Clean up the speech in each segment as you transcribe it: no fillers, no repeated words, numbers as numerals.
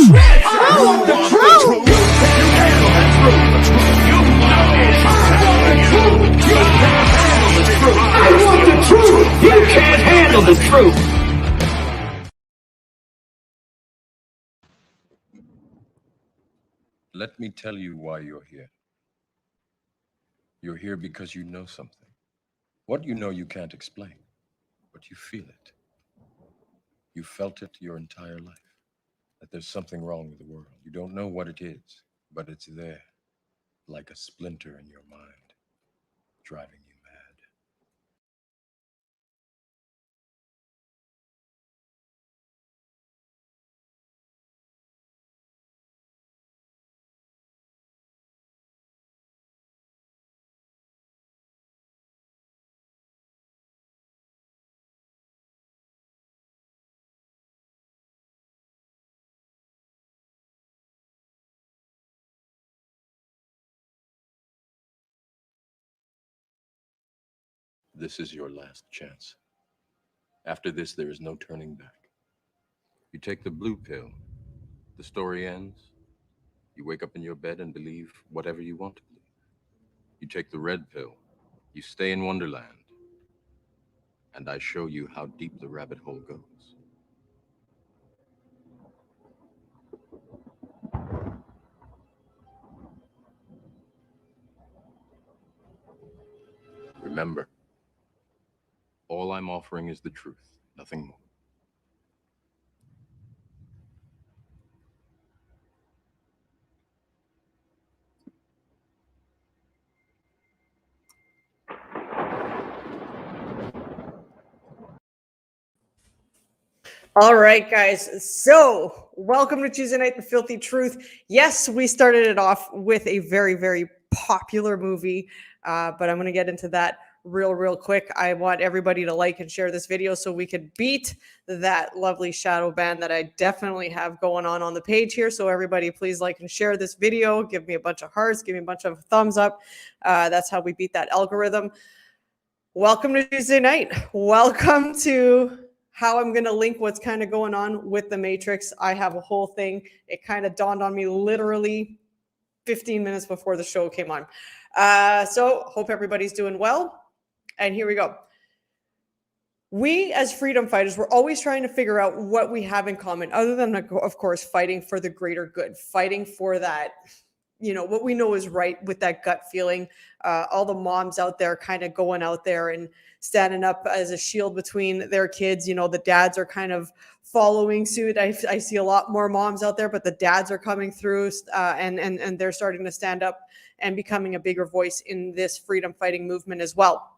The truth. Let me tell you why you're here. You're here because you know something. What you know you can't explain, but you feel it. You felt it your entire life, that there's something wrong with the world. You don't know what it is, but it's there, like a splinter in your mind, driving you mad. This is your last chance. After this, there is no turning back. You take the blue pill, the story ends. You wake up in your bed and believe whatever you want to believe. You take the red pill, you stay in Wonderland, and I show you how deep the rabbit hole goes. Remember, all I'm offering is the truth, nothing more. All right, guys. So welcome to Tuesday Night, The Filthy Truth. Yes, we started it off with a very, very popular movie, but I'm going to get into that real quick. I want everybody to like and share this video so we could beat that lovely shadow ban that I definitely have going on the page here. So everybody, please like and share this video. Give me a bunch of hearts. Give me a bunch of thumbs up. That's how we beat that algorithm. Welcome to Tuesday night. Welcome to how I'm going to link what's kind of going on with the Matrix. I have a whole thing. It kind of dawned on me literally 15 minutes before the show came on. So hope everybody's doing well. And here we go. We as freedom fighters, we're always trying to figure out what we have in common, other than, of course, fighting for the greater good, fighting for that, you know, what we know is right with that gut feeling. All the moms out there kind of going out there and standing up as a shield between their kids. You know, the dads are kind of following suit. I see a lot more moms out there, but the dads are coming through and they're starting to stand up and becoming a bigger voice in this freedom fighting movement as well.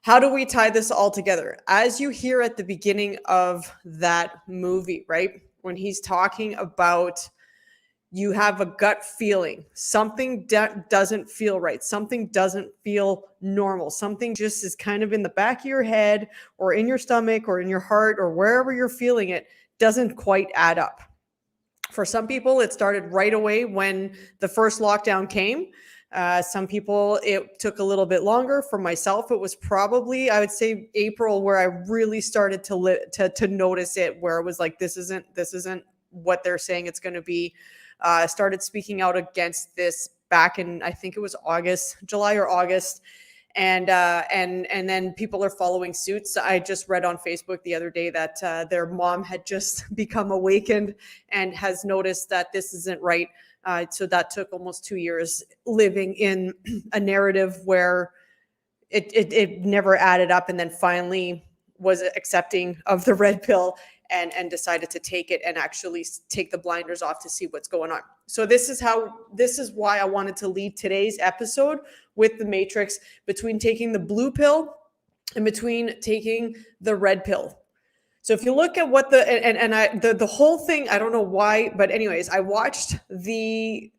How do we tie this all together? As you hear at the beginning of that movie, right? When he's talking about you have a gut feeling, something doesn't feel right, something doesn't feel normal, something just is kind of in the back of your head or in your stomach or in your heart or wherever you're feeling it, doesn't quite add up. For some people, it started right away when the first lockdown came. Some people, it took a little bit longer. For myself, it was probably, I would say, April, where I really started to notice it, where it was like, this isn't what they're saying it's going to be. I started speaking out against this back in, I think it was July or August. And then people are following suit. So I just read on Facebook the other day that their mom had just become awakened and has noticed that this isn't right. So that took almost 2 years living in a narrative where it never added up, and then finally was accepting of the red pill and decided to take it and actually take the blinders off to see what's going on. So this is why I wanted to lead today's episode with the Matrix, between taking the blue pill and between taking the red pill. So if you look at what the whole thing, I don't know why, but anyways, I watched the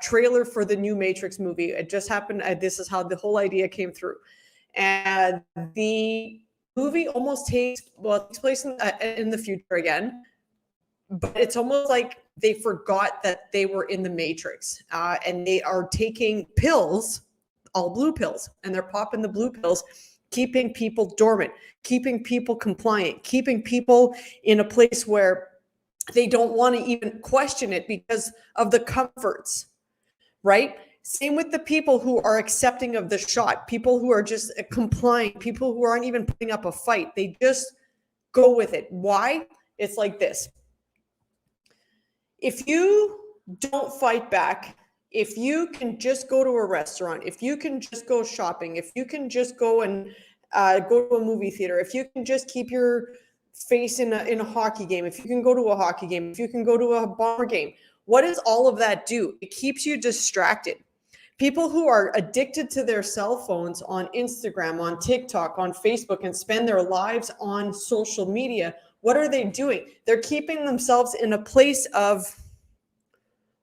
trailer for the new Matrix movie. It just happened. This is how the whole idea came through. And the movie almost takes place in the future again, but it's almost like they forgot that they were in the Matrix, and they are taking pills, all blue pills, and they're popping the blue pills, keeping people dormant, keeping people compliant, keeping people in a place where They don't want to even question it because of the comforts, right? Same with the people who are accepting of the shot, people who are just complying, people who aren't even putting up a fight. They just go with it. Why? It's like this. If you don't fight back, if you can just go to a restaurant, if you can just go shopping, if you can just go and go to a movie theater, if you can just keep your face in a hockey game, if you can go to a hockey game, if you can go to a Bomber game, what does all of that do? It keeps you distracted. People who are addicted to their cell phones on Instagram, on TikTok, on Facebook, and spend their lives on social media, what are they doing? They're keeping themselves in a place of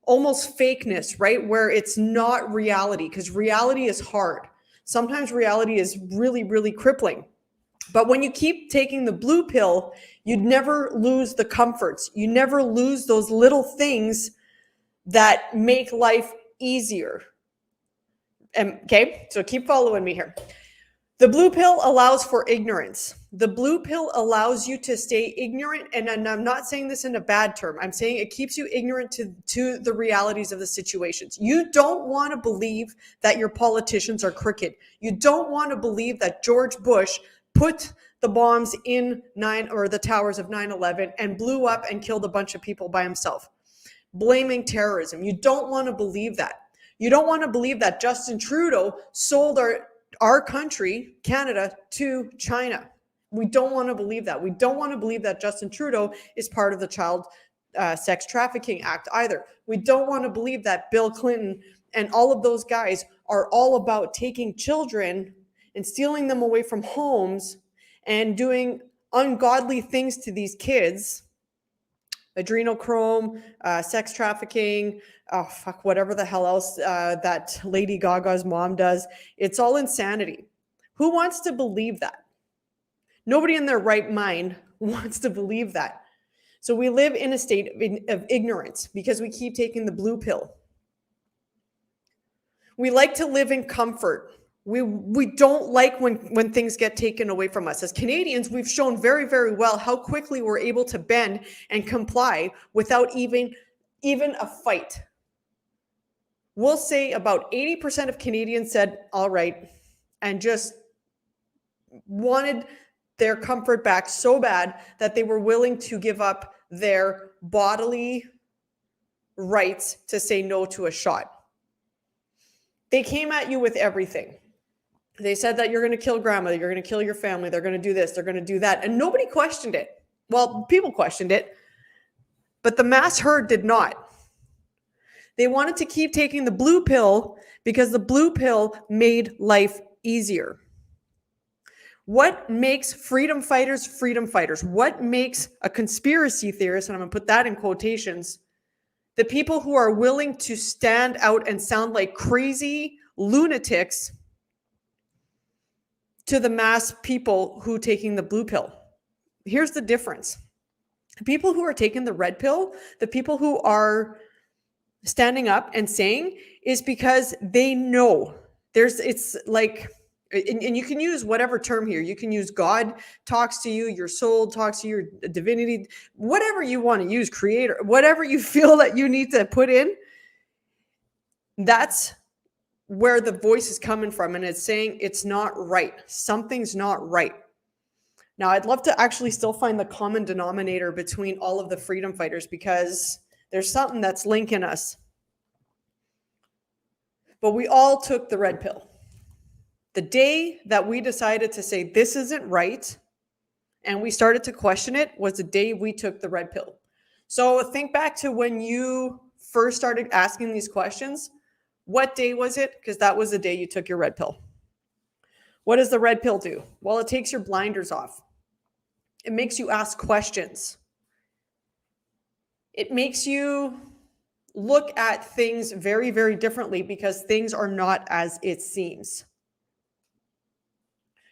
almost fakeness, right? Where it's not reality, because reality is hard. Sometimes reality is really, really crippling. But when you keep taking the blue pill, you'd never lose the comforts. You never lose those little things that make life easier. Okay, so keep following me here. The blue pill allows for ignorance. The blue pill allows you to stay ignorant. And I'm not saying this in a bad term. I'm saying it keeps you ignorant to the realities of the situations. You don't want to believe that your politicians are crooked. You don't want to believe that George Bush put the bombs in the towers of 9/11 and blew up and killed a bunch of people by himself, blaming terrorism. You don't want to believe that. You don't want to believe that Justin Trudeau sold our country, Canada, to China. We don't want to believe that. We don't want to believe that Justin Trudeau is part of the Child Sex Trafficking Act either. We don't want to believe that Bill Clinton and all of those guys are all about taking children and stealing them away from homes and doing ungodly things to these kids. Adrenochrome, sex trafficking, whatever the hell else that Lady Gaga's mom does. It's all insanity. Who wants to believe that? Nobody in their right mind wants to believe that. So we live in a state of ignorance because we keep taking the blue pill. We like to live in comfort. We don't like when things get taken away from us. As Canadians, we've shown very, very well how quickly we're able to bend and comply without even a fight. We'll say about 80% of Canadians said, all right, and just wanted their comfort back so bad that they were willing to give up their bodily rights to say no to a shot. They came at you with everything. They said that you're going to kill grandma, you're going to kill your family, they're going to do this, they're going to do that. And nobody questioned it. Well, people questioned it, but the mass herd did not. They wanted to keep taking the blue pill because the blue pill made life easier. What makes freedom fighters freedom fighters? What makes a conspiracy theorist, and I'm going to put that in quotations, the people who are willing to stand out and sound like crazy lunatics to the mass people who are taking the blue pill? Here's the difference. The people who are taking the red pill, the people who are standing up and saying, is because they know it's like, and you can use whatever term here. You can use God talks to you, your soul talks to you, your divinity, whatever you want to use, creator, whatever you feel that you need to put in. That's where the voice is coming from. And it's saying it's not right. Something's not right. Now, I'd love to actually still find the common denominator between all of the freedom fighters, because there's something that's linking us. But we all took the red pill. The day that we decided to say this isn't right and we started to question it was the day we took the red pill. So think back to when you first started asking these questions. What day was it? Because that was the day you took your red pill. What does the red pill do? Well, it takes your blinders off. It makes you ask questions. It makes you look at things very, very differently because things are not as it seems.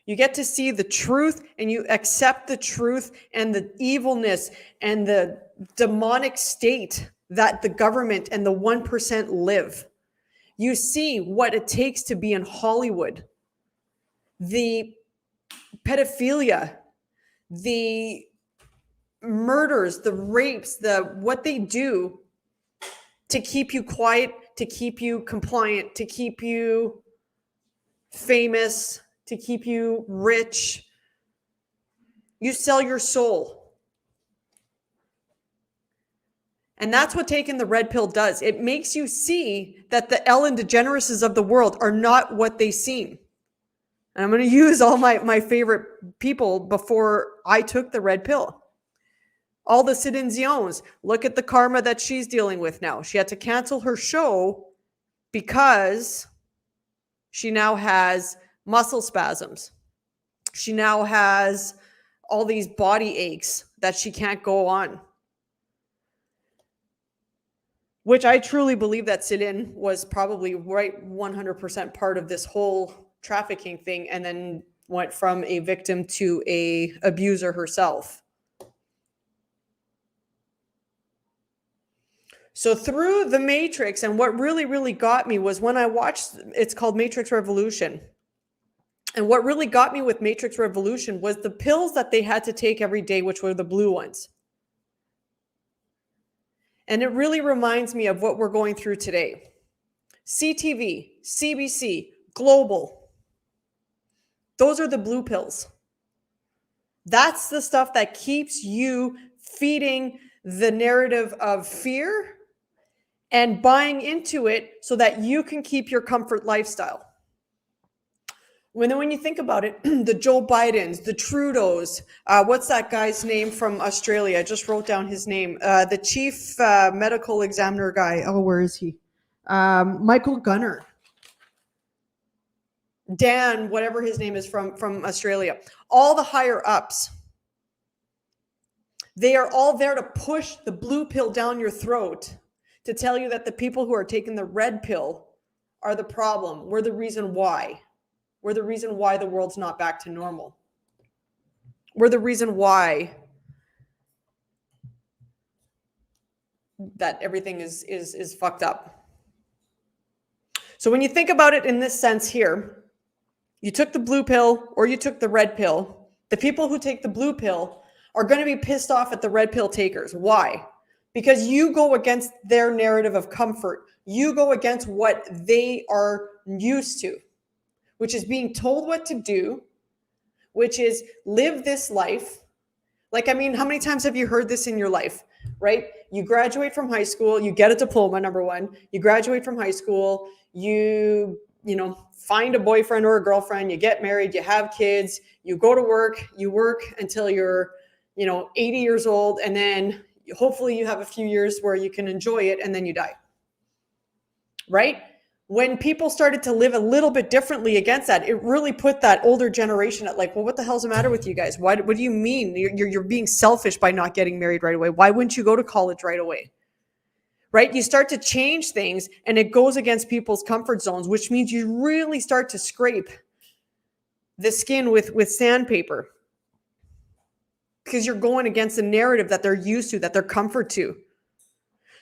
You get to see the truth and you accept the truth and the evilness and the demonic state that the government and the 1% live. You see what it takes to be in Hollywood. The pedophilia, the murders, the rapes, what they do to keep you quiet, to keep you compliant, to keep you famous, to keep you rich. You sell your soul. And that's what taking the red pill does. It makes you see that the Ellen DeGenereses of the world are not what they seem. And I'm going to use all my favorite people before I took the red pill. All the Celine Dion's. Look at the karma that she's dealing with now. She had to cancel her show because she now has muscle spasms. She now has all these body aches that she can't go on. Which I truly believe that Celine was probably right 100% part of this whole trafficking thing, and then went from a victim to a abuser herself. So through the Matrix, and what really, really got me was when I watched, it's called Matrix Revolution. And what really got me with Matrix Revolution was the pills that they had to take every day, which were the blue ones. And it really reminds me of what we're going through today. CTV, CBC, Global. Those are the blue pills. That's the stuff that keeps you feeding the narrative of fear and buying into it so that you can keep your comfort lifestyle. When you think about it, the Joe Bidens, the Trudeaus, what's that guy's name from Australia? I just wrote down his name. The chief medical examiner guy. Oh, where is he? Michael Gunner. Dan, whatever his name is from Australia. All the higher ups. They are all there to push the blue pill down your throat to tell you that the people who are taking the red pill are the problem. We're the reason why. We're the reason why the world's not back to normal. We're the reason why that everything is fucked up. So when you think about it in this sense here, you took the blue pill or you took the red pill. The people who take the blue pill are going to be pissed off at the red pill takers. Why? Because you go against their narrative of comfort. You go against what they are used to, which is being told what to do, which is live this life. Like, I mean, how many times have you heard this in your life, right? You graduate from high school, you get a diploma, number one. You graduate from high school, you find a boyfriend or a girlfriend, you get married, you have kids, you go to work, you work until you're, 80 years old, and then hopefully you have a few years where you can enjoy it, and then you die, right? When people started to live a little bit differently against that, it really put that older generation at like, well, what the hell's the matter with you guys? What do you mean? You're being selfish by not getting married right away. Why wouldn't you go to college right away? Right? You start to change things and it goes against people's comfort zones, which means you really start to scrape the skin with sandpaper because you're going against the narrative that they're used to, that they're comfort to.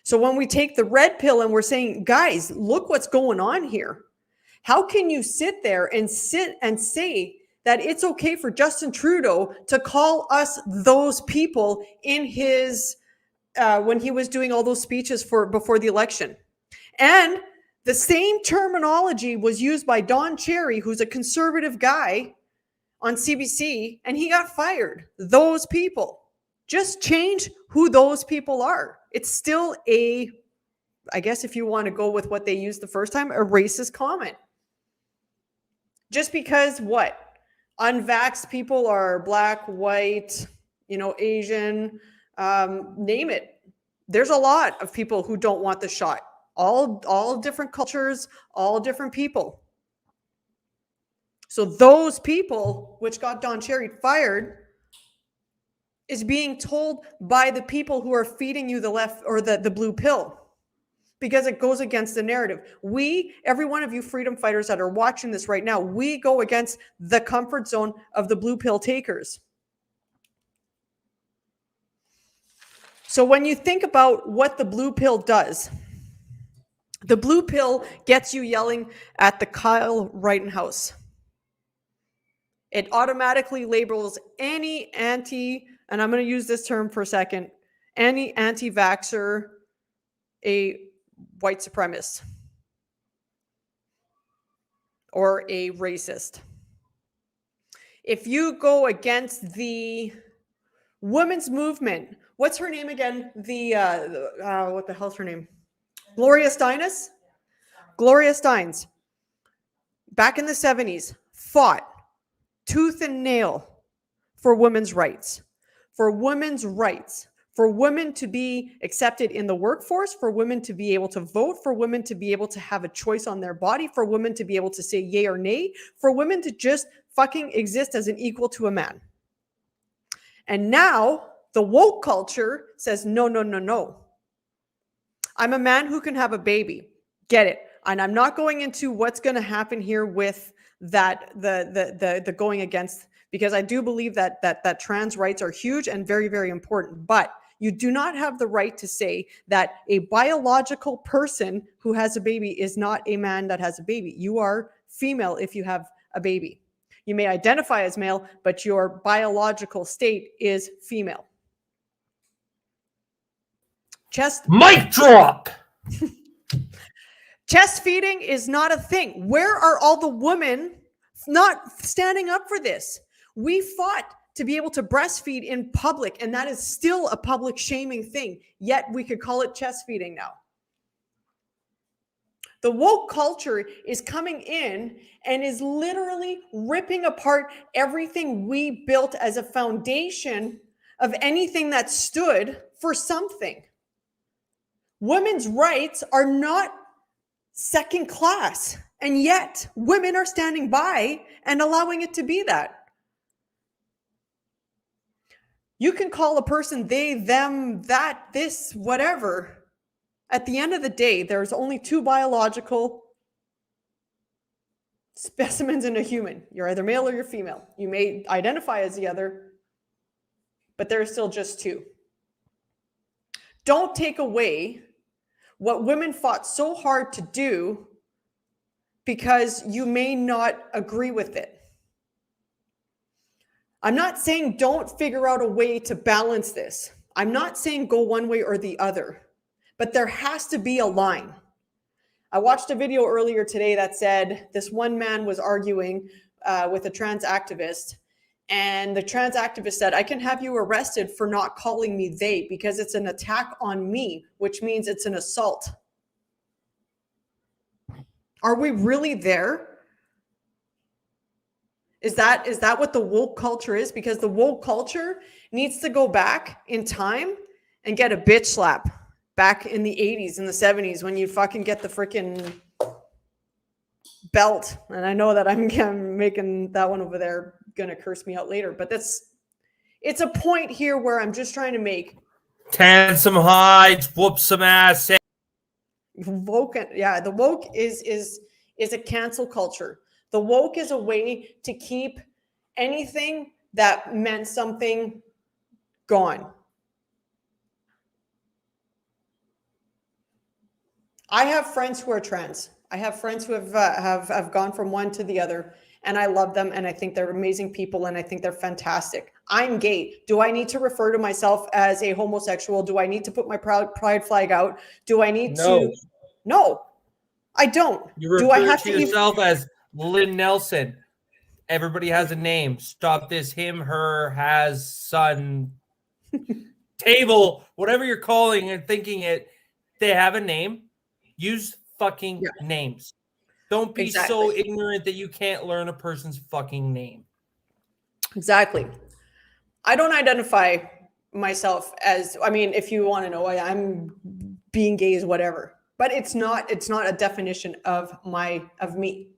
So when we take the red pill and we're saying, guys, look what's going on here. How can you sit there and say that it's okay for Justin Trudeau to call us those people in his, when he was doing all those speeches before the election? And the same terminology was used by Don Cherry, who's a conservative guy on CBC, and he got fired. Those people. Just change who those people are. It's still I guess if you want to go with what they used the first time, a racist comment. Just because what? Unvaxxed people are black, white, Asian, name it. There's a lot of people who don't want the shot. All different cultures, all different people. So those people, which got Don Cherry fired, is being told by the people who are feeding you the left or the blue pill, because it goes against the narrative. Every one of you freedom fighters that are watching this right now, we go against the comfort zone of the blue pill takers. So when you think about what the blue pill does, the blue pill gets you yelling at the Kyle Rittenhouse. It automatically labels any and I'm going to use this term for a second, any anti-vaxxer, a white supremacist or a racist. If you go against the women's movement, what's her name again? What the hell's her name? Gloria Steinem? Gloria Steinem, back in the 70s, fought tooth and nail for women's rights, for women's rights, for women to be accepted in the workforce, for women to be able to vote, for women to be able to have a choice on their body, for women to be able to say yay or nay, for women to just fucking exist as an equal to a man. And now the woke culture says, no, no, no, no. I'm a man who can have a baby. Get it. And I'm not going into what's going to happen here with that, the going against, because I do believe that trans rights are huge and very, very important. But you do not have the right to say that a biological person who has a baby is not a man that has a baby. You are female if you have a baby. You may identify as male, but your biological state is female. Mic drop. Chest feeding is not a thing. Where are all the women not standing up for this? We fought to be able to breastfeed in public, and that is still a public shaming thing. Yet we could call it chest feeding now. The woke culture is coming in and is literally ripping apart everything we built as a foundation of anything that stood for something. Women's rights are not second class, and yet women are standing by and allowing it to be that. You can call a person they, them, that, this, whatever. At the end of the day, there's only two biological specimens in a human. You're either male or you're female. You may identify as the other, but there's still just two. Don't take away what women fought so hard to do because you may not agree with it. I'm not saying don't figure out a way to balance this. I'm not saying go one way or the other, but there has to be a line. I watched a video earlier today that said this one man was arguing with a trans activist, and the trans activist said, I can have you arrested for not calling me they because it's an attack on me, which means it's an assault. Are we really there? Is that what the woke culture is? Because the woke culture needs to go back in time and get a bitch slap back in the 80s and the 70s when you fucking get the freaking belt. And I know that I'm making that one over there going to curse me out later, but it's a point here where I'm just trying to make. Tan some hides, whoop some ass. Woke, yeah, the woke is a cancel culture. The woke is a way to keep anything that meant something gone. I have friends who are trans. I have friends who have gone from one to the other, and I love them, and I think they're amazing people, and I think they're fantastic. I'm gay. Do I need to refer to myself as a homosexual? Do I need to put my pride flag out? Do I need to? No, I don't. You refer Do I have to yourself as Lynne Nelson. Everybody has a name. Stop this. Him, her, has, son, table, whatever you're calling and thinking it. They have a name. Use fucking names. Don't be so ignorant that you can't learn a person's fucking name. Exactly. I don't identify myself as, I mean, if you want to know, I'm being gay is whatever, but it's not a definition of me.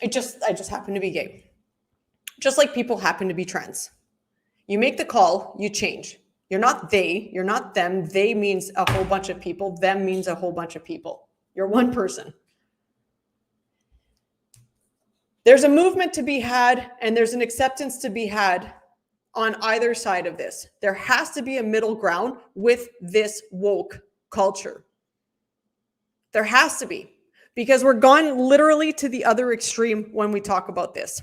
I just happen to be gay. Just like people happen to be trans. You make the call, you change. You're not they, you're not them. They means a whole bunch of people. Them means a whole bunch of people. You're one person. There's a movement to be had, and there's an acceptance to be had on either side of this. There has to be a middle ground with this woke culture. There has to be, because we're gone literally to the other extreme when we talk about this.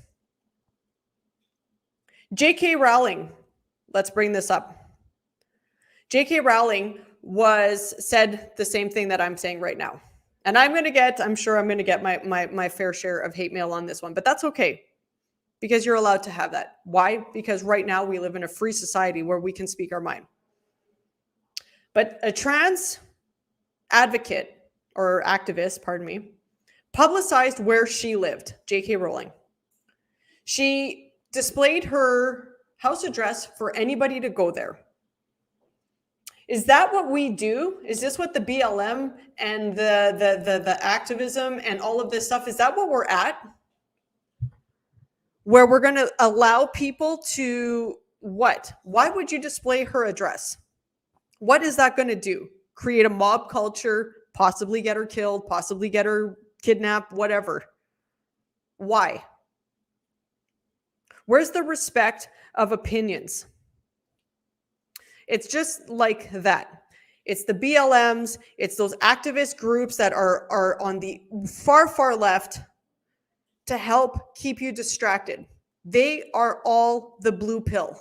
J.K. Rowling let's bring this up. J.K. Rowling said the same thing that I'm saying right now. And I'm sure I'm going to get my fair share of hate mail on this one, but that's okay because you're allowed to have that. Why? Because right now we live in a free society where we can speak our mind. But a trans advocate or activist, pardon me, publicized where she lived, J.K. Rowling. She displayed her house address for anybody to go there. Is that what we do? Is this what the BLM and the activism and all of this stuff, is that what we're at? Where we're going to allow people to what? Why would you display her address? What is that going to do? Create a mob culture, possibly get her killed, possibly get her kidnapped, whatever. Why? Where's the respect of opinions? It's just like that. It's the BLMs. It's those activist groups that are on the far, far left to help keep you distracted. They are all the blue pill.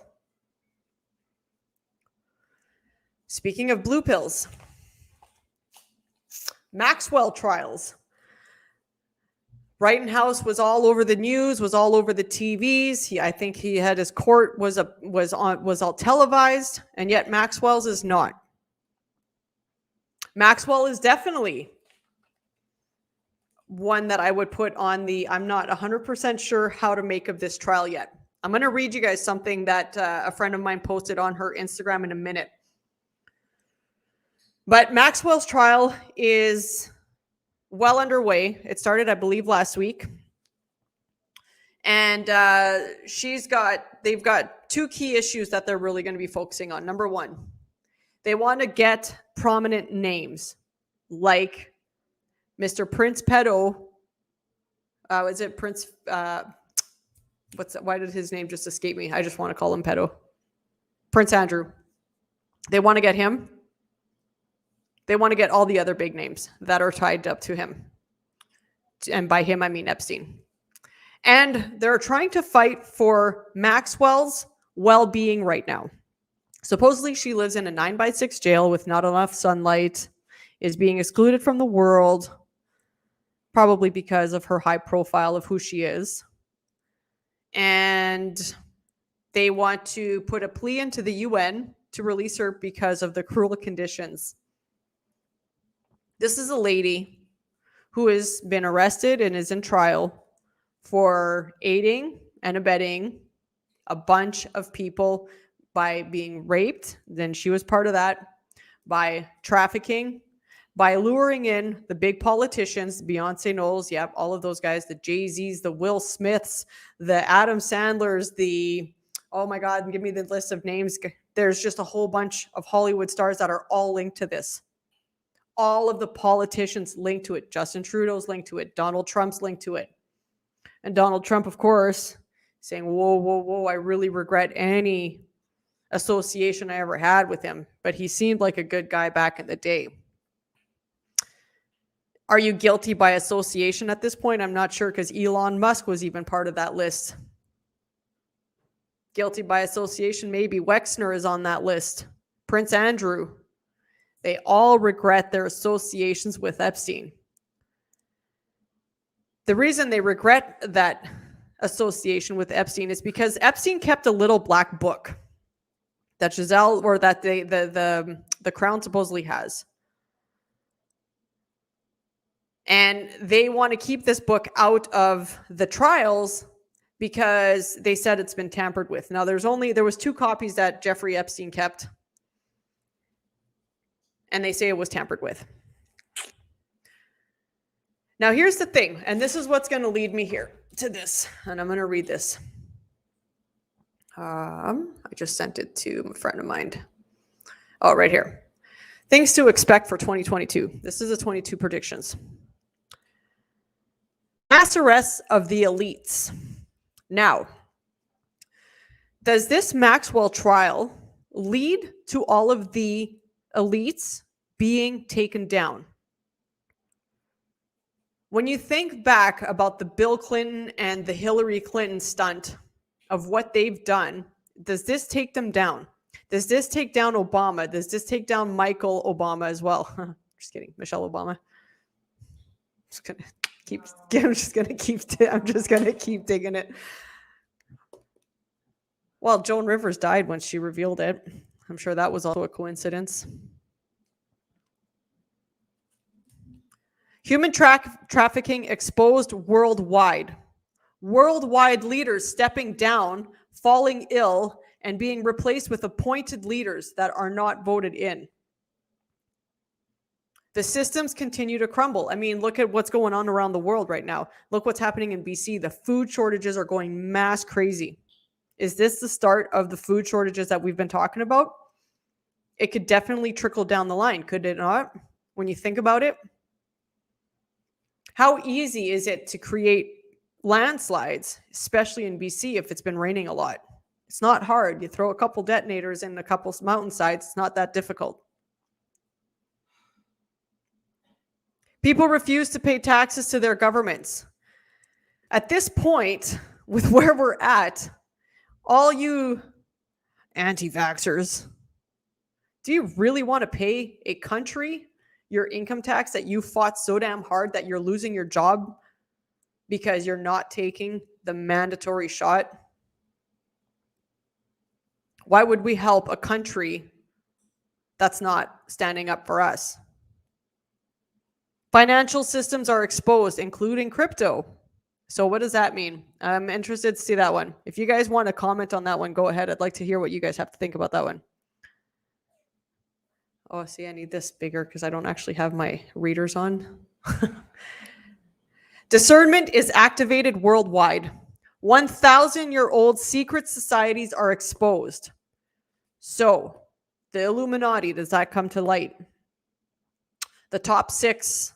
Speaking of blue pills, Maxwell trials. Brighton House was all over the news, was all over the TVs. I think he had his court was all televised, and yet Maxwell's is not. Maxwell is definitely one that I would put on the I'm not 100% sure how to make of this trial yet. I'm going to read you guys something that a friend of mine posted on her Instagram in a minute. But Maxwell's trial is well underway. It started, I believe, last week. And they've got two key issues that they're really going to be focusing on. Number one, they want to get prominent names like Mr. Prince Pedo. Is it Prince? Why did his name just escape me? I just want to call him Pedo. Prince Andrew. They want to get him. They want to get all the other big names that are tied up to him. And by him, I mean Epstein. And they're trying to fight for Maxwell's well-being right now. Supposedly, she lives in a 9x6 jail with not enough sunlight, is being excluded from the world, probably because of her high profile of who she is. And they want to put a plea into the UN to release her because of the cruel conditions. This is a lady who has been arrested and is in trial for aiding and abetting a bunch of people by being raped. Then she was part of that. By trafficking, by luring in the big politicians, Beyonce Knowles, yep, all of those guys, the Jay-Z's, the Will Smiths, the Adam Sandlers, oh my God, give me the list of names. There's just a whole bunch of Hollywood stars that are all linked to this. All of the politicians linked to it. Justin Trudeau's linked to it. Donald Trump's linked to it. And Donald Trump, of course, saying, whoa, I really regret any association I ever had with him. But he seemed like a good guy back in the day. Are you guilty by association at this point? I'm not sure, because Elon Musk was even part of that list. Guilty by association, maybe. Wexner is on that list. Prince Andrew. They all regret their associations with Epstein. The reason they regret that association with Epstein is because Epstein kept a little black book that Giselle, or that the Crown supposedly has. And they want to keep this book out of the trials because they said it's been tampered with. Now, there was 2 copies that Jeffrey Epstein kept. And they say it was tampered with. Now, here's the thing, and this is what's going to lead me here to this, and I'm going to read this. I just sent it to a friend of mine. Oh, right here. Things to expect for 2022. This is the 22 predictions. Mass arrests of the elites. Now, does this Maxwell trial lead to all of the elites being taken down? When you think back about the Bill Clinton and the Hillary Clinton stunt of what they've done, Does this take them down? Does this take down Obama? Does this take down Michael Obama as well? Just kidding. Michelle Obama. I'm just gonna keep digging it. Well, Joan Rivers died when she revealed it. I'm sure that was also a coincidence. Human trafficking exposed worldwide. Worldwide leaders stepping down, falling ill, and being replaced with appointed leaders that are not voted in. The systems continue to crumble. I mean, look at what's going on around the world right now. Look what's happening in BC. The food shortages are going mass crazy. Is this the start of the food shortages that we've been talking about? It could definitely trickle down the line, could it not? When you think about it. How easy is it to create landslides, especially in BC if it's been raining a lot? It's not hard. You throw a couple detonators in a couple mountainsides. It's not that difficult. People refuse to pay taxes to their governments. At this point, with where we're at, all you anti-vaxxers, do you really want to pay a country your income tax that you fought so damn hard that you're losing your job because you're not taking the mandatory shot? Why would we help a country that's not standing up for us? Financial systems are exposed, including crypto. So what does that mean? I'm interested to see that one. If you guys want to comment on that one, go ahead. I'd like to hear what you guys have to think about that one. Oh, see, I need this bigger because I don't actually have my readers on. Discernment is activated worldwide. 1,000-year-old secret societies are exposed. So, the Illuminati, does that come to light? The top 6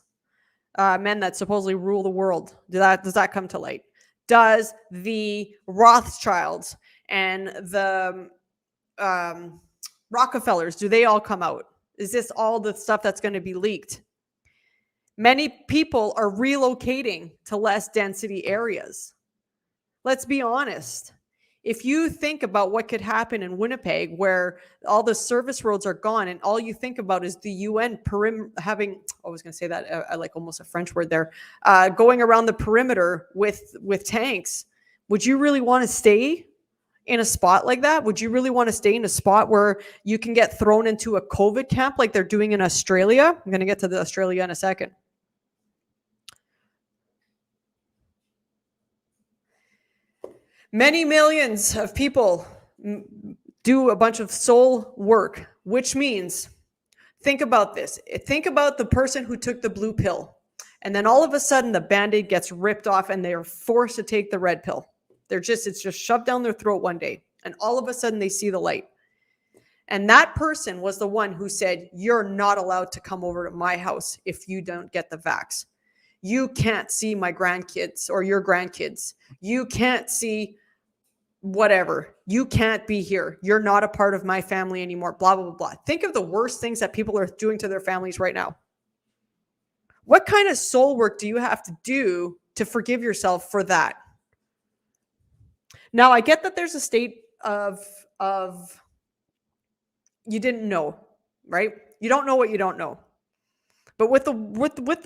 men that supposedly rule the world, does that come to light? Does the Rothschilds and the Rockefellers, do they all come out? Is this all the stuff that's going to be leaked? Many people are relocating to less density areas. Let's be honest. If you think about what could happen in Winnipeg, where all the service roads are gone and all you think about is the UN having, I was going to say that, I like almost a French word there, going around the perimeter with tanks, would you really want to stay in a spot like that? Would you really want to stay in a spot where you can get thrown into a COVID camp like they're doing in Australia? I'm going to get to Australia in a second. Many millions of people do a bunch of soul work, which means, think about this. Think about the person who took the blue pill, and then all of a sudden the Band-Aid gets ripped off and they are forced to take the red pill. It's just shoved down their throat one day, and all of a sudden they see the light. And that person was the one who said, you're not allowed to come over to my house if you don't get the vax. You can't see my grandkids or your grandkids. You can't see whatever. You can't be here. You're not a part of my family anymore. Blah, blah, blah, blah. Think of the worst things that people are doing to their families right now. What kind of soul work do you have to do to forgive yourself for that? Now, I get that there's a state of you didn't know, right? You don't know what you don't know. But with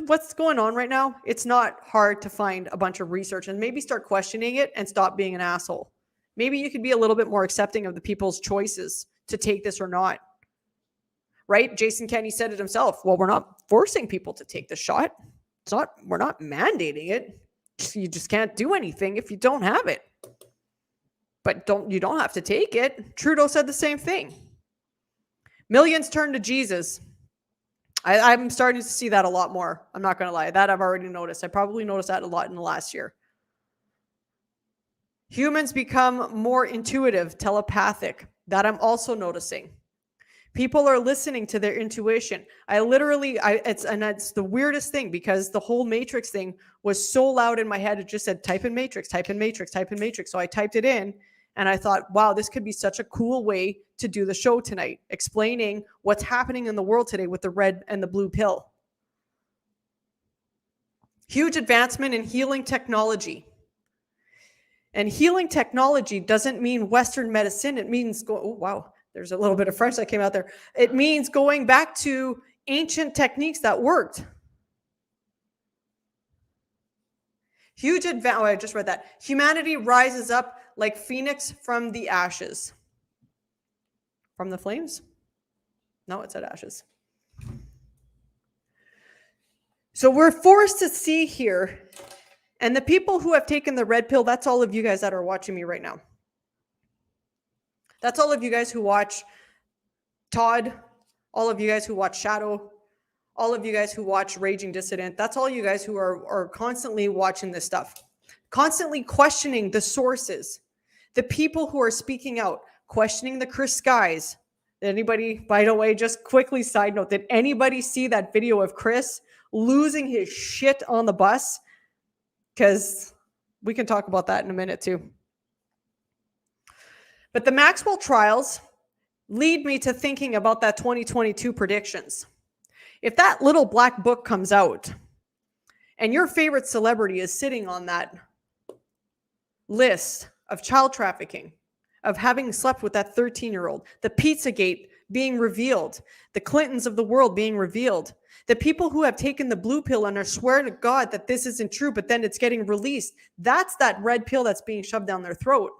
what's going on right now, it's not hard to find a bunch of research and maybe start questioning it and stop being an asshole. Maybe you could be a little bit more accepting of the people's choices to take this or not. Right? Jason Kenney said it himself. Well, we're not forcing people to take the shot. We're not mandating it. You just can't do anything if you don't have it. But you don't have to take it. Trudeau said the same thing. Millions turn to Jesus. I'm starting to see that a lot more. I'm not going to lie. That I've already noticed. I probably noticed that a lot in the last year. Humans become more intuitive, telepathic. That I'm also noticing. People are listening to their intuition. It's the weirdest thing because the whole Matrix thing was so loud in my head. It just said, type in Matrix, type in Matrix, type in Matrix. So I typed it in and I thought, wow, this could be such a cool way to do the show tonight, explaining what's happening in the world today with the red and the blue pill. Huge advancement in healing technology. And healing technology doesn't mean Western medicine. It means oh wow, there's a little bit of French that came out there. It means going back to ancient techniques that worked. Huge advance. Oh, I just read that. Humanity rises up like phoenix from the ashes. From the flames? No, it said ashes. So we're forced to see here, and the people who have taken the red pill, that's all of you guys that are watching me right now. That's all of you guys who watch Todd, all of you guys who watch Shadow, all of you guys who watch Raging Dissident. That's all you guys who are constantly watching this stuff, constantly questioning the sources, the people who are speaking out, questioning the Chris Skies. Did anybody, by the way, just quickly side note, did anybody see that video of Chris losing his shit on the bus? Because we can talk about that in a minute too. But the Maxwell trials lead me to thinking about that 2022 predictions. If that little black book comes out and your favorite celebrity is sitting on that list of child trafficking, of having slept with that 13-year-old, the Pizzagate being revealed, the Clintons of the world being revealed, the people who have taken the blue pill and are swear to God that this isn't true, but then it's getting released, that's that red pill that's being shoved down their throat.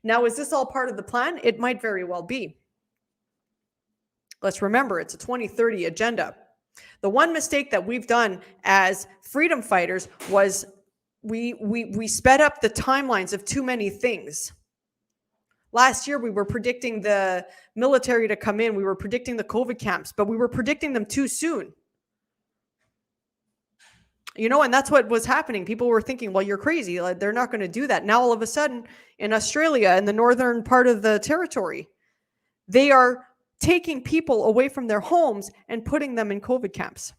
Now, is this all part of the plan? It might very well be. Let's remember, it's a 2030 agenda. The one mistake that we've done as freedom fighters was we sped up the timelines of too many things. Last year, we were predicting the military to come in. We were predicting the COVID camps, but we were predicting them too soon. You know, and that's what was happening. People were thinking, well, you're crazy. Like, they're not going to do that. Now, all of a sudden, in Australia, in the northern part of the territory, they are taking people away from their homes and putting them in COVID camps.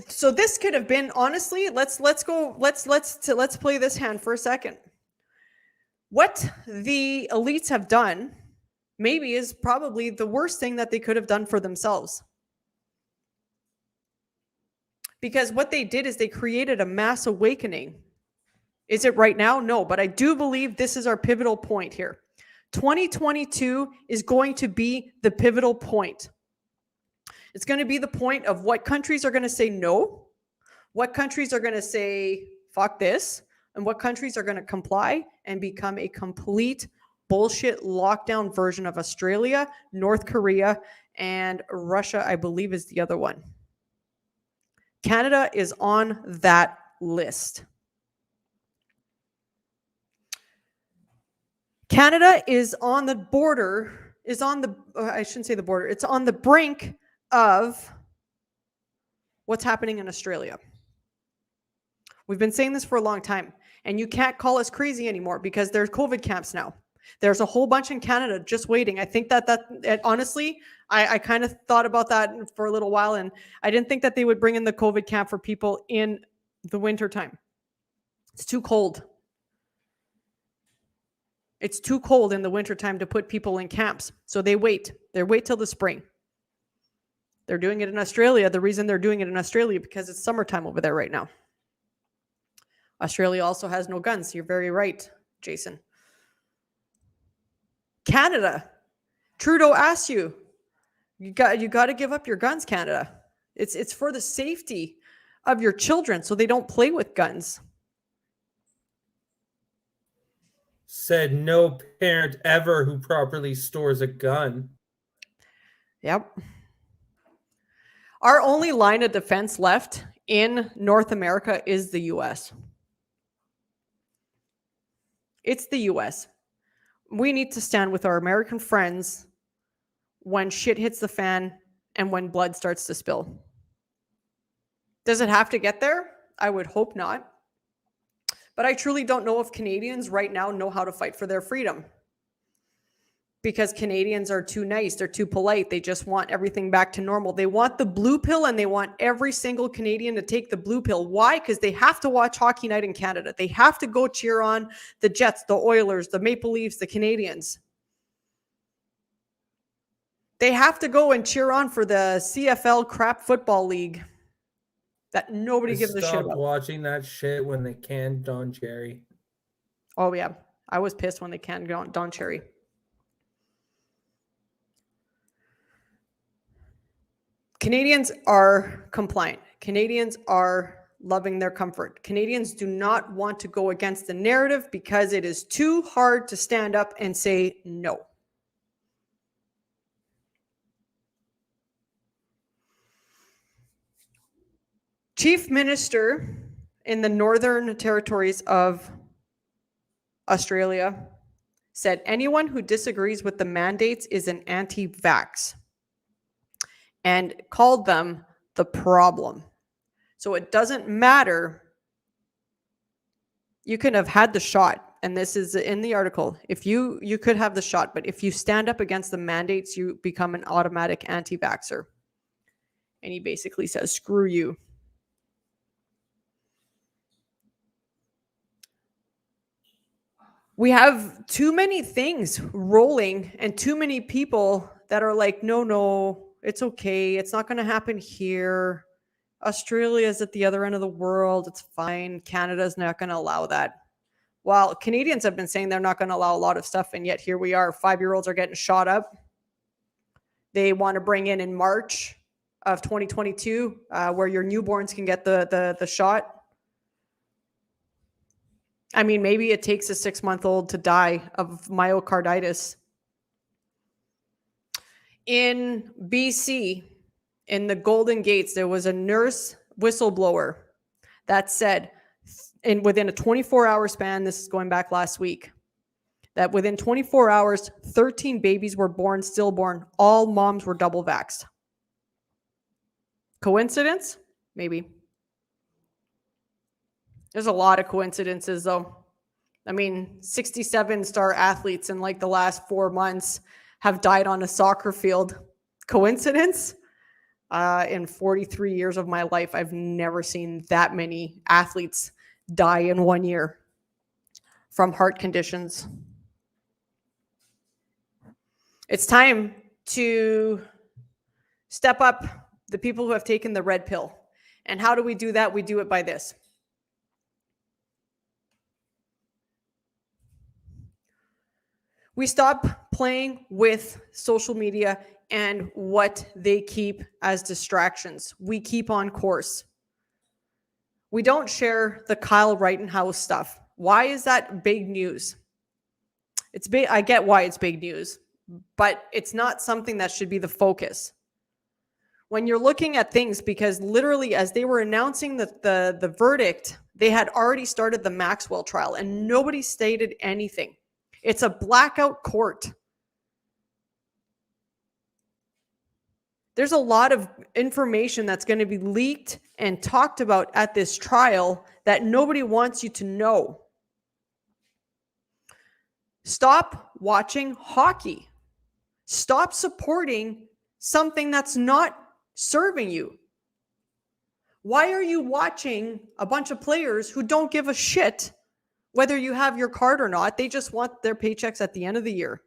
So this could have been, honestly, let's play this hand for a second. What the elites have done maybe is probably the worst thing that they could have done for themselves. Because what they did is they created a mass awakening. Is it right now? No, but I do believe this is our pivotal point here. 2022 is going to be the pivotal point. It's going to be the point of what countries are going to say no, what countries are going to say fuck this, and what countries are going to comply and become a complete bullshit lockdown version of Australia, North Korea, and Russia, I believe, is the other one. Canada is on that list. Canada is on the border, I shouldn't say the border, it's on the brink of what's happening in Australia. We've been saying this for a long time, and you can't call us crazy anymore because there's COVID camps now. There's a whole bunch in Canada just waiting. I think that honestly, I kind of thought about that for a little while, and I didn't think that they would bring in the COVID camp for people in the winter time. It's too cold. It's too cold in the wintertime to put people in camps. So they wait. They wait till the spring. They're doing it in Australia. The reason they're doing it in Australia because it's summertime over there right now. Australia also has no guns. You're very right, Jason. Canada. Trudeau asks you got to give up your guns, Canada. It's for the safety of your children so they don't play with guns. Said no parent ever who properly stores a gun. Yep. Our only line of defense left in North America is the U.S. It's the U.S. We need to stand with our American friends when shit hits the fan and when blood starts to spill. Does it have to get there? I would hope not. But I truly don't know if Canadians right now know how to fight for their freedom. Because Canadians are too nice. They're too polite. They just want everything back to normal. They want the blue pill, and they want every single Canadian to take the blue pill. Why? Because they have to watch Hockey Night in Canada. They have to go cheer on the Jets, the Oilers, the Maple Leafs, the Canadians. They have to go and cheer on for the CFL crap football league that nobody gives a shit Stopped about. watching that shit when they canned Don Cherry. Oh yeah, I was pissed when they canned Don Cherry. Canadians are compliant. Canadians are loving their comfort. Canadians do not want to go against the narrative because it is too hard to stand up and say no. Chief Minister in the Northern Territories of Australia said anyone who disagrees with the mandates is an anti-vax and called them the problem. So it doesn't matter. You can have had the shot, and this is in the article. If you could have the shot, but if you stand up against the mandates, you become an automatic anti-vaxxer. And he basically says, screw you. We have too many things rolling and too many people that are like, no, it's okay. It's not going to happen here. Australia is at the other end of the world. It's fine. Canada's not going to allow that. Well, Canadians have been saying they're not going to allow a lot of stuff, and yet here we are. 5-year-olds are getting shot up. They want to bring in March of 2022, where your newborns can get the shot. I mean, maybe it takes a 6-month-old to die of myocarditis. In BC, in the Golden Gates, there was a nurse whistleblower that said, within a 24-hour span, this is going back last week, that within 24 hours, 13 babies were born stillborn. All moms were double vaxxed. Coincidence? Maybe. There's a lot of coincidences, though. I mean, 67-star athletes in like the last 4 months have died on a soccer field. Coincidence? In 43 years of my life, I've never seen that many athletes die in 1 year from heart conditions. It's time to step up the people who have taken the red pill. And how do we do that? We do it by this. We stop playing with social media and what they keep as distractions. We keep on course. We don't share the Kyle Rittenhouse stuff. Why is that big news? It's big. I get why it's big news, but it's not something that should be the focus. When you're looking at things, because literally as they were announcing the verdict, they had already started the Maxwell trial and nobody stated anything. It's a blackout court. There's a lot of information that's going to be leaked and talked about at this trial that nobody wants you to know. Stop watching hockey. Stop supporting something that's not serving you. Why are you watching a bunch of players who don't give a shit whether you have your card or not? They just want their paychecks at the end of the year.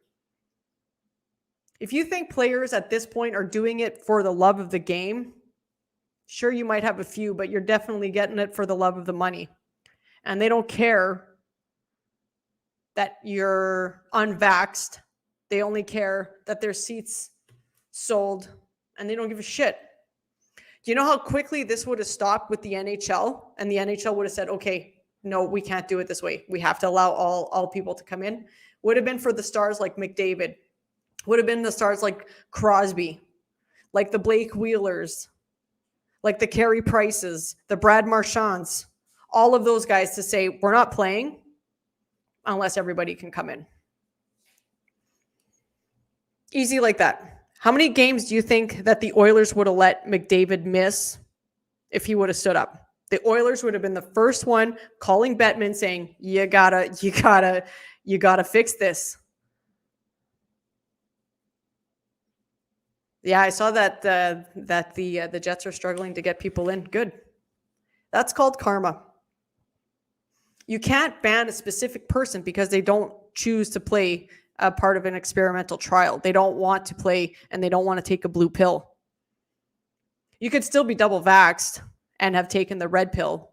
If you think players at this point are doing it for the love of the game, sure, you might have a few, but you're definitely getting it for the love of the money. And they don't care that you're unvaxxed. They only care that their seats sold, and they don't give a shit. Do you know how quickly this would have stopped with the NHL? And the NHL would have said, okay, no, we can't do it this way. We have to allow all people to come in. Would have been for the stars like McDavid. Would have been the stars like Crosby, like the Blake Wheelers, like the Carey Prices, the Brad Marchands, all of those guys to say, we're not playing unless everybody can come in. Easy like that. How many games do you think that the Oilers would have let McDavid miss if he would have stood up? The Oilers would have been the first one calling Bettman saying, you gotta fix this. Yeah, I saw that the Jets are struggling to get people in. Good. That's called karma. You can't ban a specific person because they don't choose to play a part of an experimental trial. They don't want to play and they don't want to take a blue pill. You could still be double vaxxed and have taken the red pill,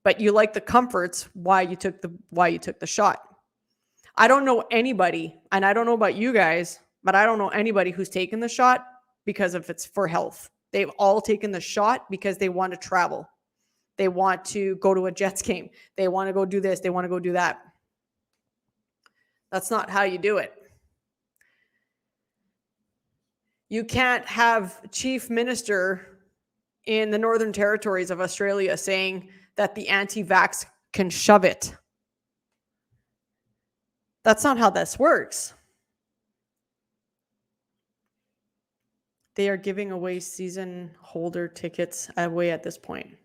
but you like the comforts why you took the shot. I don't know anybody, and I don't know about you guys, but I don't know anybody who's taken the shot because if it's for health. They've all taken the shot because they want to travel. They want to go to a Jets game. They want to go do this. They want to go do that. That's not how you do it. You can't have chief minister in the Northern Territories of Australia saying that the anti-vax can shove it. That's not how this works. They are giving away season holder tickets away at this point.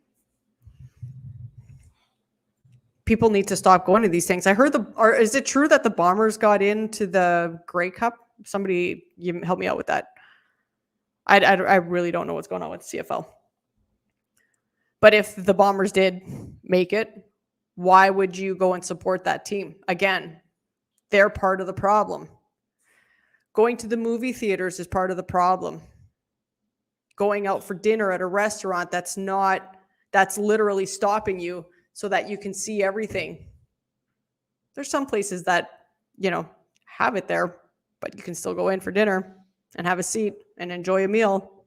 People need to stop going to these things. I heard is it true that the Bombers got into the Grey Cup? Somebody, you help me out with that. I really don't know what's going on with the CFL. But if the Bombers did make it, why would you go and support that team? Again, they're part of the problem. Going to the movie theaters is part of the problem. Going out for dinner at a restaurant that's literally stopping you so that you can see everything. There's some places that, have it there, but you can still go in for dinner and have a seat and enjoy a meal.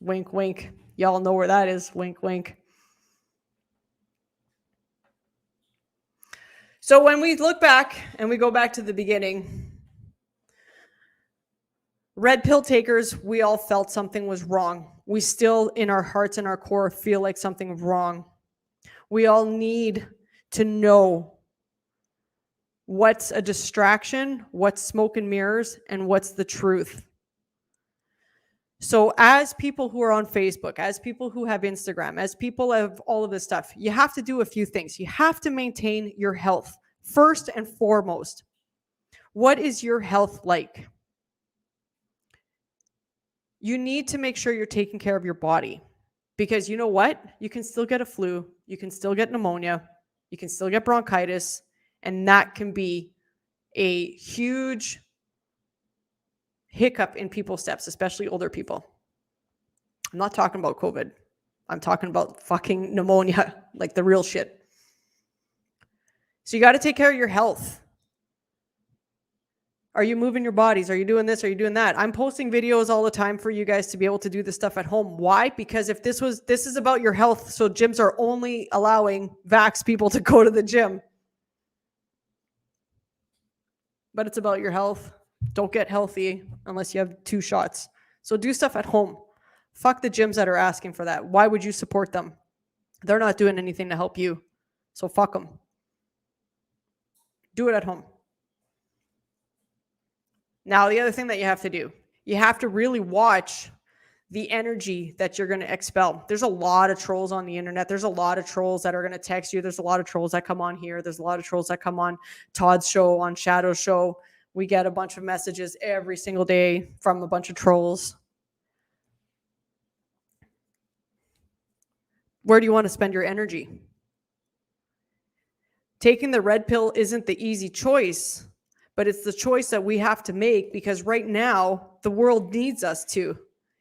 Wink, wink. Y'all know where that is. Wink, wink. So when we look back and we go back to the beginning, red pill takers, we all felt something was wrong. We still, in our hearts and our core, feel like something's wrong. We all need to know what's a distraction, what's smoke and mirrors, and what's the truth. So as people who are on Facebook, as people who have Instagram, as people have all of this stuff, you have to do a few things. You have to maintain your health first and foremost. What is your health like? You need to make sure you're taking care of your body because you know what? You can still get a flu. You can still get pneumonia. You can still get bronchitis. And that can be a huge hiccup in people's steps, especially older people. I'm not talking about COVID. I'm talking about fucking pneumonia, like the real shit. So you got to take care of your health. Are you moving your bodies? Are you doing this? Are you doing that? I'm posting videos all the time for you guys to be able to do this stuff at home. Why? Because if this is about your health, so gyms are only allowing vax people to go to the gym. But it's about your health. Don't get healthy unless you have 2 shots. So do stuff at home. Fuck the gyms that are asking for that. Why would you support them? They're not doing anything to help you. So fuck them. Do it at home. Now, the other thing that you have to do, you have to really watch the energy that you're going to expel. There's a lot of trolls on the internet. There's a lot of trolls that are going to text you. There's a lot of trolls that come on here. There's a lot of trolls that come on Todd's show, on Shadow's show. We get a bunch of messages every single day from a bunch of trolls. Where do you want to spend your energy? Taking the red pill isn't the easy choice, but it's the choice that we have to make because right now the world needs us to.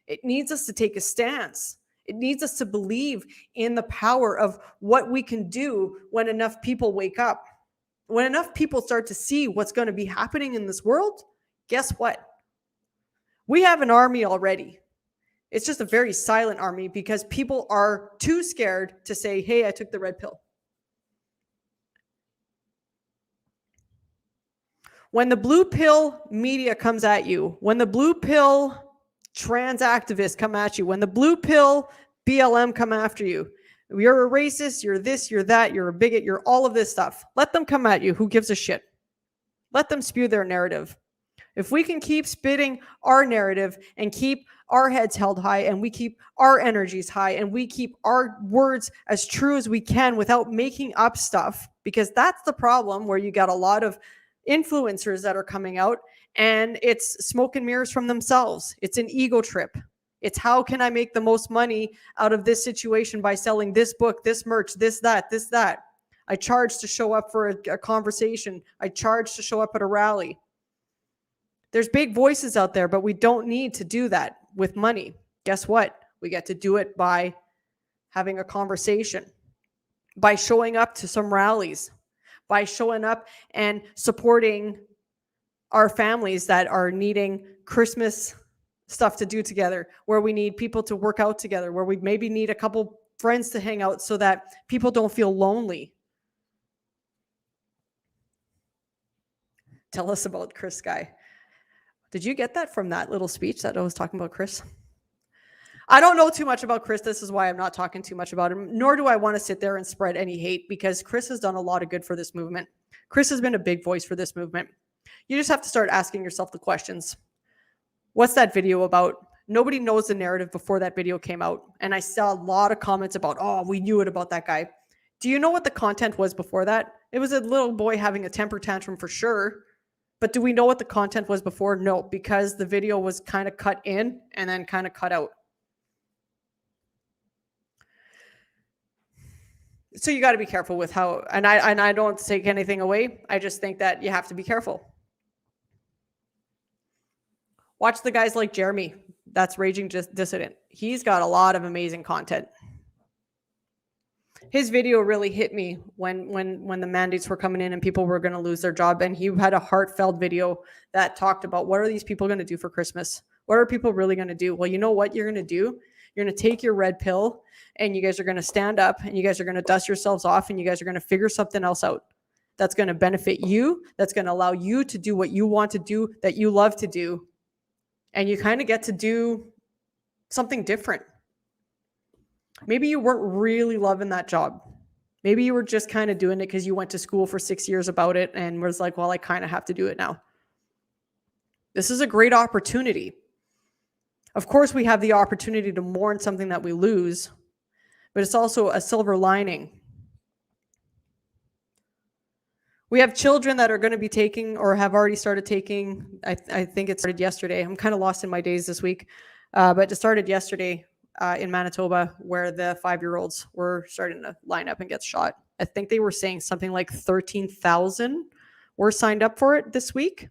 It needs us to take a stance. It needs us to believe in the power of what we can do when enough people wake up. When enough people start to see what's going to be happening in this world, guess what? We have an army already. It's just a very silent army because people are too scared to say, hey, I took the red pill. When the blue pill media comes at you, when the blue pill trans activists come at you, when the blue pill BLM come after you, you're a racist, you're this, you're that, you're a bigot, you're all of this stuff. Let them come at you. Who gives a shit? Let them spew their narrative. If we can keep spitting our narrative and keep our heads held high and we keep our energies high and we keep our words as true as we can without making up stuff, because that's the problem where you got a lot of influencers that are coming out and it's smoke and mirrors from themselves. It's an ego trip. It's how can I make the most money out of this situation by selling this book, this merch, this, that. I charge to show up for a conversation. I charge to show up at a rally. There's big voices out there, but we don't need to do that with money. Guess what? We get to do it by having a conversation, by showing up to some rallies, by showing up and supporting our families that are needing Christmas stuff to do together, where we need people to work out together, where we maybe need a couple friends to hang out so that people don't feel lonely. Tell us about Chris Guy. Did you get that from that little speech that I was talking about Chris? I don't know too much about Chris. This is why I'm not talking too much about him, nor do I want to sit there and spread any hate, because Chris has done a lot of good for this movement. Chris has been a big voice for this movement. You just have to start asking yourself the questions. What's that video about? Nobody knows the narrative before that video came out. And I saw a lot of comments about, oh, we knew it about that guy. Do you know what the content was before that? It was a little boy having a temper tantrum for sure. But do we know what the content was before? No, because the video was kind of cut in and then kind of cut out. So you got to be careful with how, and I don't take anything away. I just think that you have to be careful. Watch the guys like Jeremy, that's Raging Dissident. He's got a lot of amazing content. His video really hit me when the mandates were coming in and people were going to lose their job. And he had a heartfelt video that talked about, what are these people going to do for Christmas? What are people really going to do? Well, you know what you're going to do? You're going to take your red pill and you guys are going to stand up and you guys are going to dust yourselves off and you guys are going to figure something else out that's going to benefit you, that's going to allow you to do what you want to do, that you love to do. And you kind of get to do something different. Maybe you weren't really loving that job. Maybe you were just kind of doing it because you went to school for 6 years about it and was like, well, I kind of have to do it now. This is a great opportunity. Of course, we have the opportunity to mourn something that we lose, but it's also a silver lining. We have children that are going to be taking or have already started taking, I think it started yesterday. I'm kind of lost in my days this week, but it started yesterday in Manitoba where the 5-year-olds were starting to line up and get shot. I think they were saying something like 13,000 were signed up for it this week.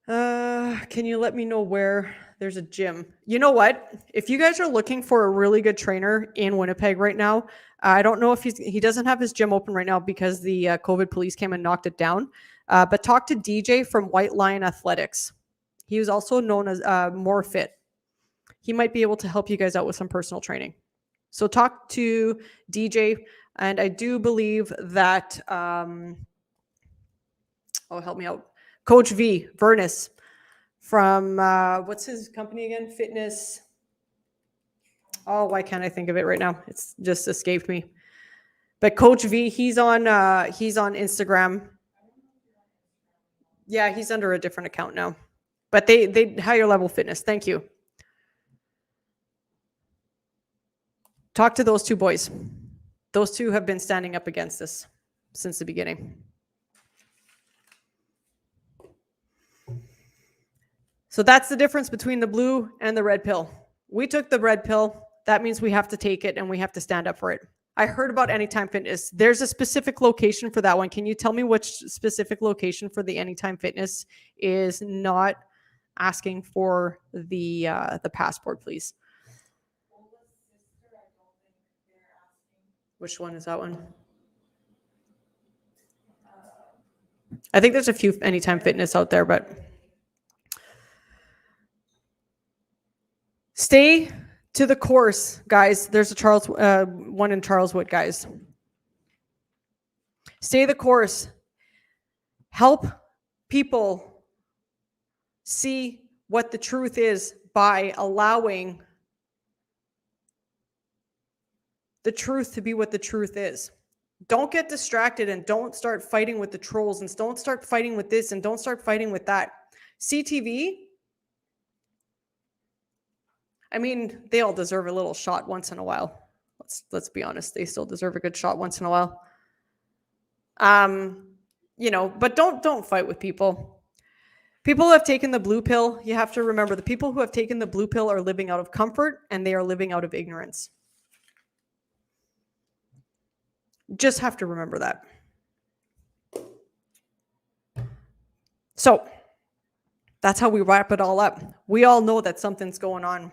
Can you let me know where there's a gym? You know what? If you guys are looking for a really good trainer in Winnipeg right now, I don't know if he doesn't have his gym open right now because the COVID police came and knocked it down. But talk to DJ from White Lion Athletics. He was also known as More Fit. He might be able to help you guys out with some personal training. So talk to DJ. And I do believe that, help me out. Coach V, Vernus from, what's his company again? Fitness. Oh, why can't I think of it right now? It's just escaped me. But Coach V, he's on Instagram. Yeah, he's under a different account now. But they Higher Level Fitness. Thank you. Talk to those two boys. Those two have been standing up against this since the beginning. So that's the difference between the blue and the red pill. We took the red pill. That means we have to take it and we have to stand up for it. I heard about Anytime Fitness. There's a specific location for that one. Can you tell me which specific location for the Anytime Fitness is not asking for the passport, please? Which one is that one? I think there's a few Anytime Fitness out there, but stay to the course, guys. There's a one in Charleswood, guys. Stay the course. Help people see what the truth is by allowing the truth to be what the truth is. Don't get distracted and don't start fighting with the trolls and don't start fighting with this and don't start fighting with that. CTV, I mean, they all deserve a little shot once in a while. Let's be honest. They still deserve a good shot once in a while. But don't fight with people. People who have taken the blue pill, you have to remember the people who have taken the blue pill are living out of comfort and they are living out of ignorance. Just have to remember that. So that's how we wrap it all up. We all know that something's going on.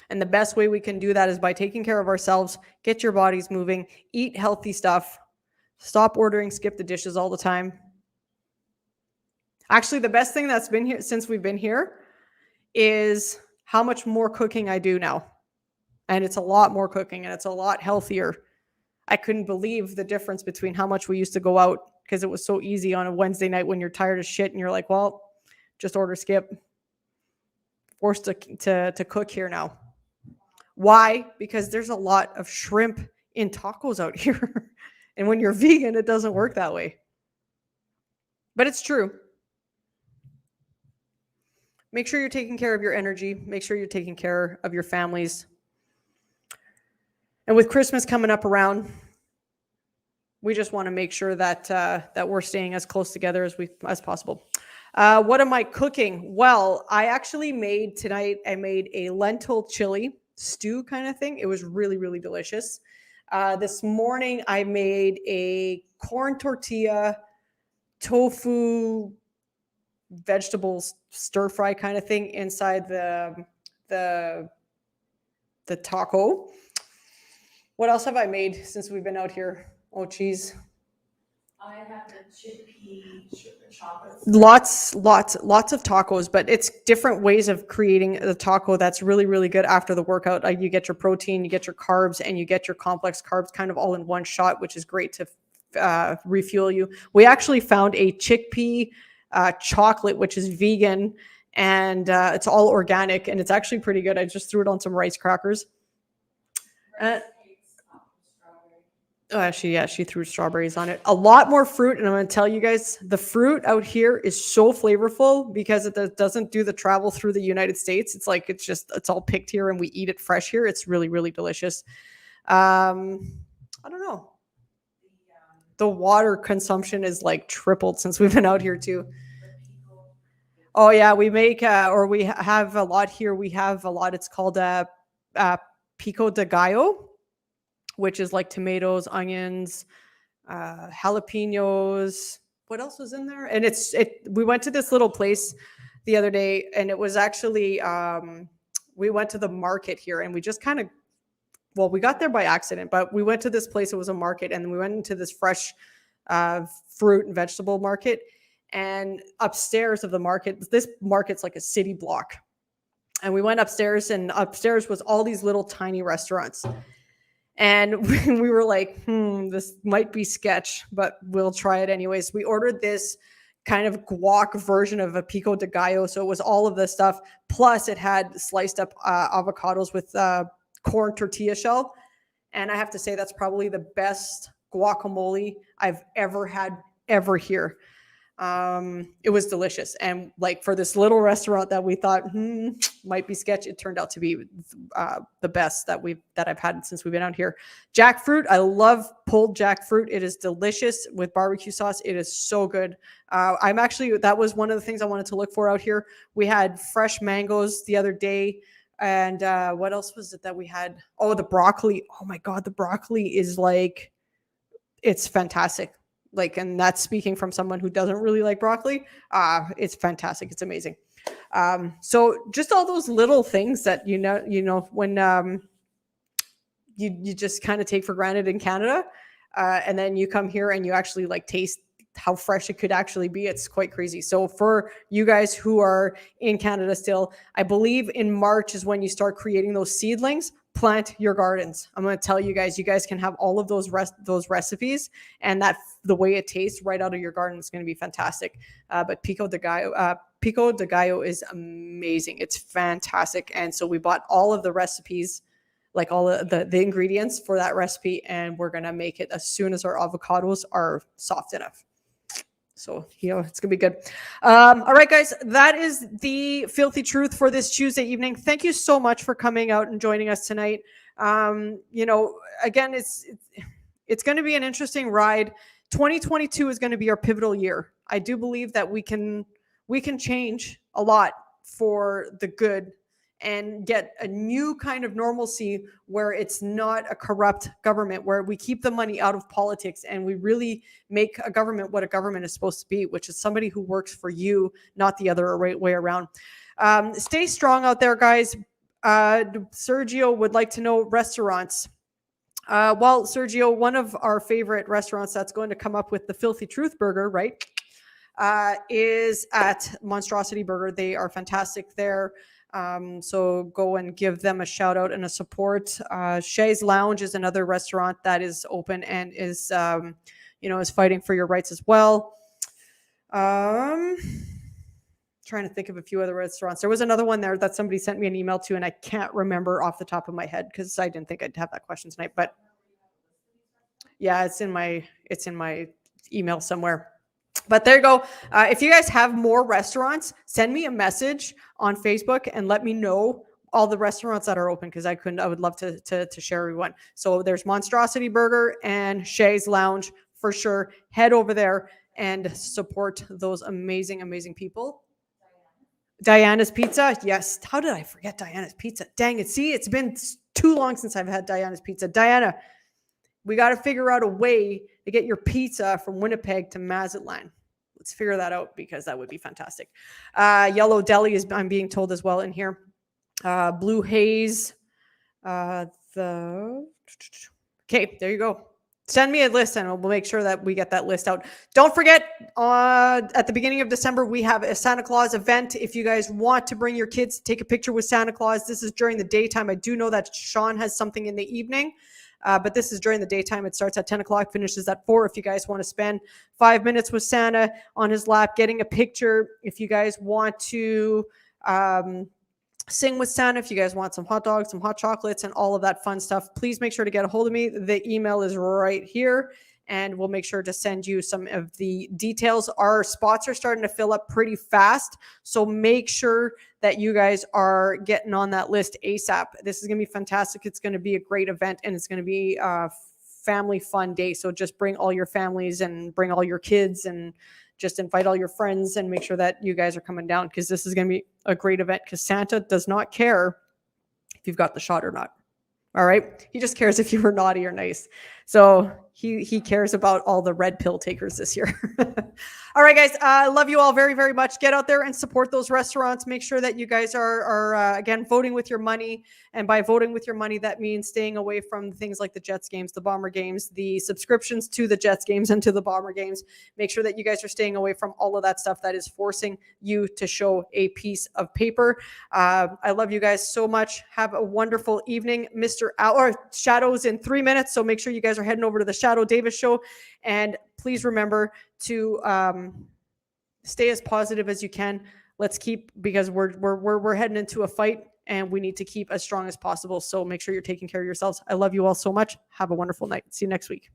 And the best way we can do that is by taking care of ourselves, get your bodies moving, eat healthy stuff, stop ordering, skip the dishes all the time. Actually, the best thing that's been here since we've been here is how much more cooking I do now. And it's a lot more cooking and it's a lot healthier. I couldn't believe the difference between how much we used to go out because it was so easy on a Wednesday night when you're tired of shit and you're like, well, just order, skip. Forced to cook here now. Why? Because there's a lot of shrimp in tacos out here. And when you're vegan, it doesn't work that way. But it's true. Make sure you're taking care of your energy. Make sure you're taking care of your families. And with Christmas coming up around, we just want to make sure that that we're staying as close together as possible. What am I cooking? Well, I actually made tonight, I made a lentil chili stew kind of thing. It was really, really delicious. This morning, I made a corn tortilla, tofu, vegetables stir fry kind of thing inside the taco. What else have I made since we've been out here? Oh, geez. I have the chickpea chocolate. Lots of tacos, but it's different ways of creating a taco that's really, really good after the workout. You get your protein, you get your carbs, and you get your complex carbs kind of all in one shot, which is great to refuel you. We actually found a chickpea chocolate, which is vegan, and it's all organic, and it's actually pretty good. I just threw it on some rice crackers. She threw strawberries on it. A lot more fruit, and I'm going to tell you guys, the fruit out here is so flavorful because it doesn't do the travel through the United States. It's like it's all picked here, and we eat it fresh here. It's really, really delicious. I don't know. The water consumption is like tripled since we've been out here too. Oh yeah, we make we have a lot here. We have a lot. It's called pico de gallo, which is like tomatoes, onions, jalapenos. What else was in there? And we went to this little place the other day, and it was actually we went to the market here, and we just kind of, well, we got there by accident, but we went to this place. It was a market, and we went into this fresh fruit and vegetable market. And upstairs of the market, this market's like a city block. And we went upstairs, and upstairs was all these little tiny restaurants. And we were like, this might be sketch, but we'll try it anyways. We ordered this kind of guac version of a pico de gallo. So it was all of this stuff. Plus it had sliced up avocados with corn tortilla shell. And I have to say, that's probably the best guacamole I've ever had here. It was delicious. And like for this little restaurant that we thought might be sketch, it turned out to be the best that I've had since we've been out here. Jackfruit. I love pulled jackfruit. It is delicious with barbecue sauce. It is so good. That was one of the things I wanted to look for out here. We had fresh mangoes the other day. And what else was it that we had? Oh, the broccoli. Oh my God. The broccoli is like, it's fantastic. Like, and that's speaking from someone who doesn't really like broccoli. It's fantastic. It's amazing. So just all those little things that, you know, when you just kind of take for granted in Canada, and then you come here and you actually like taste how fresh it could actually be. It's quite crazy. So for you guys who are in Canada still, I believe in March is when you start creating those seedlings. Plant your gardens. I'm going to tell you guys can have all of those recipes, and that the way it tastes right out of your garden is going to be fantastic. But pico de gallo is amazing. It's fantastic. And so we bought all of the recipes, like all of the ingredients for that recipe, and we're going to make it as soon as our avocados are soft enough. So, it's going to be good. All right, guys, that is the filthy truth for this Tuesday evening. Thank you so much for coming out and joining us tonight. Again, it's going to be an interesting ride. 2022 is going to be our pivotal year. I do believe that we can change a lot for the good and get a new kind of normalcy where it's not a corrupt government, where we keep the money out of politics and we really make a government what a government is supposed to be, which is somebody who works for you, not the other way around. Stay strong out there, guys. Sergio would like to know restaurants. Well, Sergio, one of our favorite restaurants that's going to come up with the Filthy Truth Burger, right, is at Monstrosity Burger. They are fantastic there. So go and give them a shout out and a support. Shay's Lounge is another restaurant that is open and is, is fighting for your rights as well. Trying to think of a few other restaurants. There was another one there that somebody sent me an email to, and I can't remember off the top of my head because I didn't think I'd have that question tonight. But yeah, it's in my email somewhere. But there you go. If you guys have more restaurants, send me a message on Facebook and let me know all the restaurants that are open, because I would love to share everyone. So there's Monstrosity Burger and Shay's Lounge for sure. Head over there and support those amazing, amazing people. Diana's Pizza. Yes. How did I forget Diana's Pizza? Dang it. See, it's been too long since I've had Diana's Pizza. Diana, we got to figure out a way to get your pizza from Winnipeg to Mazatlan. Let's figure that out, because that would be fantastic. Yellow Deli is, I'm being told, as well in here. Blue Haze. Okay, there you go. Send me a list and we'll make sure that we get that list out. Don't forget, at the beginning of December, we have a Santa Claus event. If you guys want to bring your kids to take a picture with Santa Claus, this is during the daytime. I do know that Sean has something in the evening, but this is during the daytime. It starts at 10 o'clock, finishes at 4. If you guys want to spend 5 minutes with Santa on his lap, getting a picture. If you guys want to sing with Santa, if you guys want some hot dogs, some hot chocolates, and all of that fun stuff, please make sure to get a hold of me. The email is right here, and we'll make sure to send you some of the details. Our spots are starting to fill up pretty fast, so make sure that you guys are getting on that list ASAP. This is going to be fantastic. It's going to be a great event, and it's going to be a family fun day. So just bring all your families and bring all your kids and just invite all your friends and make sure that you guys are coming down, because this is going to be a great event, because Santa does not care if you've got the shot or not. All right. He just cares if you were naughty or nice. So he cares about all the red pill takers this year. All right, guys. I love you all very, very much. Get out there and support those restaurants. Make sure that you guys are again, voting with your money. And by voting with your money, that means staying away from things like the Jets games, the Bomber games, the subscriptions to the Jets games and to the Bomber games. Make sure that you guys are staying away from all of that stuff that is forcing you to show a piece of paper. I love you guys so much. Have a wonderful evening. Mr. Shadow's in 3 minutes, so make sure you guys are heading over to the Shadow Davis show. And please remember to stay as positive as you can. Let's keep, because we're heading into a fight, and we need to keep as strong as possible. So make sure you're taking care of yourselves. I love you all so much. Have a wonderful night. See you next week.